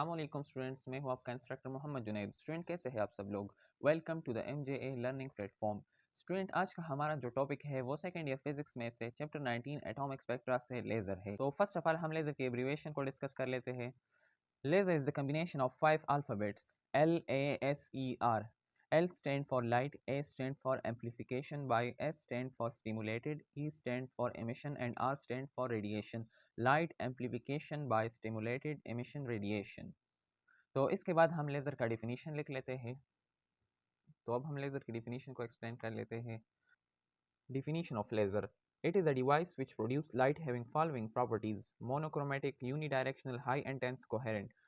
अस्सलामुअलैकुम स्टूडेंट्स, मैं हूं आपका इंस्ट्रक्टर मोहम्मद जुनैद। स्टूडेंट कैसे हैं आप सब लोग? Welcome to the MJA learning platform. Student आज का हमारा जो टॉपिक है वो सेकंड ईयर फिजिक्स में से चैप्टर 19 एटॉमिक स्पेक्ट्रा से लेज़र है। तो फर्स्ट ऑफ ऑल हम लेज़र की एब्रीविएशन को डिस्कस कर लेते हैं। Laser is the combination of 5 alphabets LASER. L stand for light, A stand for amplification by, S stand for stimulated, E stand for emission and R stand for radiation. Light amplification by stimulated emission radiation. तो इसके बाद हम laser का definition लिख लेते हैं। तो अब हम लेज़र की डिफिनीशन को एक्सप्लेन कर लेते हैं। Definition of laser: it is a device which produces light having following properties: monochromatic, unidirectional, high intense, coherent.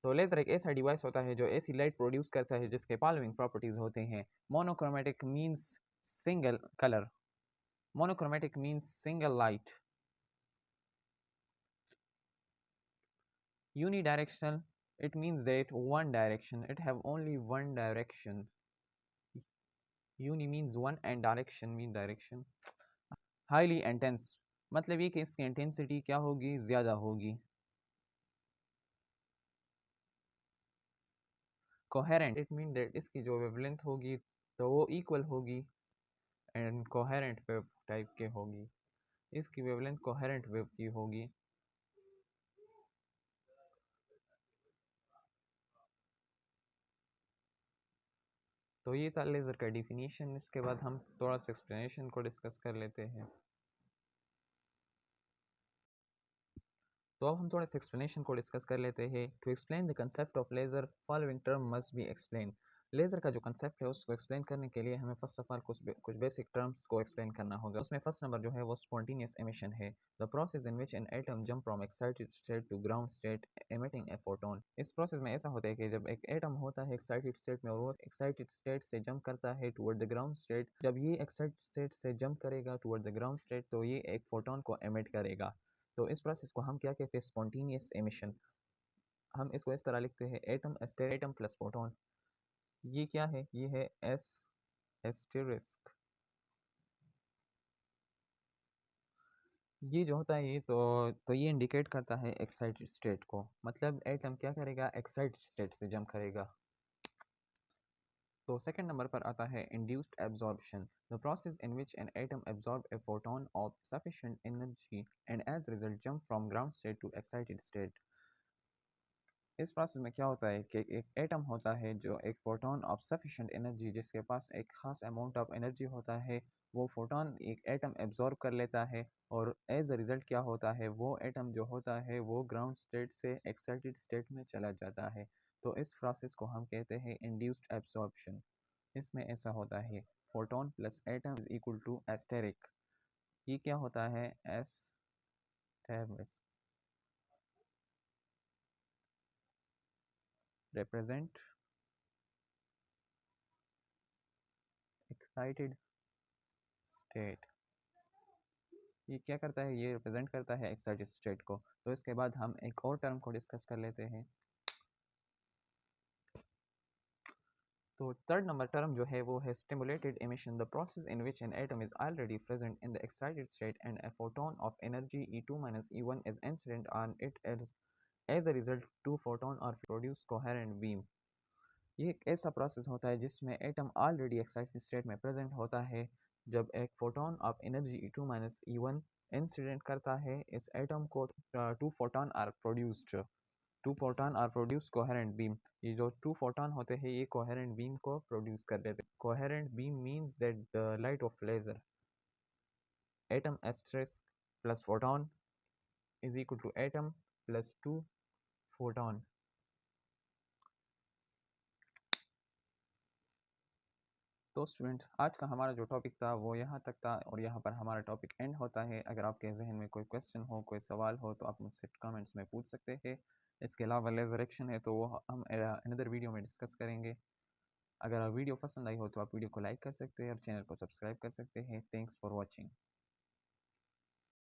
तो लेज़र एक ऐसा डिवाइस होता है जो ऐसी लाइट प्रोड्यूस करता है जिसके फॉलोइंग प्रॉपर्टीज होते हैं। Monochromatic means single colour, monochromatic means single light. Unidirectional, it means that one direction, it have only one direction. uni means one and direction mean direction. highly intense, मतलब ये कि इसकी intensity क्या होगी, ज़्यादा होगी। कोहेरेंट, इट मीन दैट इसकी जो वेवलेंथ होगी तो वो इक्वल होगी एंड कोहेरेंट वेव टाइप के होगी, इसकी वेवलेंथ कोहेरेंट वेव की होगी। तो ये था लेज़र का डिफिनीशन। इसके बाद हम थोड़ा सा एक्सप्लेनेशन को डिस्कस कर लेते हैं। तो अब हम थोड़ा सा एक्सप्लेनेशन को डिस्कस कर लेते हैं। To explain the concept of laser following term must be explain. Laser का जो कंसेप्ट है उसको एक्सप्लेन करने के लिए हमें फर्स्ट ऑफ ऑल कुछ बेसिक टर्म्स को एक्सप्लेन करना होगा। उसमें फर्स्ट नंबर जो है वो स्पॉन्टेनियस एमिशन है। The process in which an atom jump from excited state to ground state emitting a photon. इस प्रोसेस में ऐसा होता है कि जब एक एटम होता है एक्साइटेड स्टेट में और वो एक्साइटेड स्टेट से जंप करता है टुवर्ड द ग्राउंड स्टेट, जब ये एक्साइटेड स्टेट से जंप करेगा टुवर्ड द ग्राउंड स्टेट तो ये एक फोटोन को एमिट करेगा। तो इस प्रोसेस को हम क्या कहते हैं, स्पॉन्टेनियस एमिशन। हम इसको इस तरह लिखते हैं एटम एटम प्लस फोटोन। ये क्या है, ये है एस एस्टेरिस्क। ये जो होता है ये तो ये इंडिकेट करता है एक्साइटेड स्टेट को, मतलब एटम क्या करेगा, एक्साइटेड स्टेट से जंप करेगा। तो सेकंड नंबर पर आता है induced absorption, the process in which an atom absorb a photon of sufficient energy and as result jump from ground state to excited state. इस प्रोसेस में क्या होता है कि एक एटम होता है जो एक फोटोन ऑफ सफिशिएंट एनर्जी, जिसके पास एक खास अमाउंट ऑफ एनर्जी होता है, वो फोटोन एक एटम एब्जॉर्ब कर लेता है और एज अ रिज़ल्ट क्या होता है, वो एटम जो होता है वो ग्राउंड स्टेट से एक्साइटेड स्टेट में चला जाता है। तो इस प्रोसेस को हम कहते हैं इंड्यूस्ड एब्जॉर्प्शन। इसमें ऐसा होता है photon plus atom is equal to asterisk. ये क्या होता है, एस्टेरिक represent excited state। ये क्या करता है, ये रिप्रेजेंट करता है एक्साइटेड स्टेट को। तो इसके बाद हम एक और टर्म को डिस्कस कर लेते हैं। तो थर्ड नंबर टर्म जो है वो है stimulated emission, the process in which an atom is already present in the excited state and A photon of energy E2 minus E1 is incident on it as a result two photon are produced coherent beam। ये एक ऐसा process होता है जिसमें atom already excited state में present होता है। जब एक photon of energy E2 minus E1 incident करता है इस एटम को, two photon are produced, two photon are produce coherent beam. ये जो टू फोटोन होते हैं ये कोहेरेंट बीम को प्रोड्यूस कर देते हैं। Coherent beam means that the light of laser atom asterisk plus photon is equal to atom plus two photon. तो स्टूडेंट्स आज का हमारा जो टॉपिक था वो यहाँ तक था और यहाँ पर हमारा टॉपिक एंड होता है। अगर आपके जहन में कोई क्वेश्चन हो, कोई सवाल हो तो आप मुझसे कमेंट्स में पूछ सकते हैं। इसके अलावा लेज़र एक्शन है तो वो हम अनदर वीडियो में डिस्कस करेंगे। अगर वीडियो पसंद आई हो तो आप वीडियो को लाइक कर सकते हैं और चैनल को सब्सक्राइब कर सकते हैं। Thanks for watching.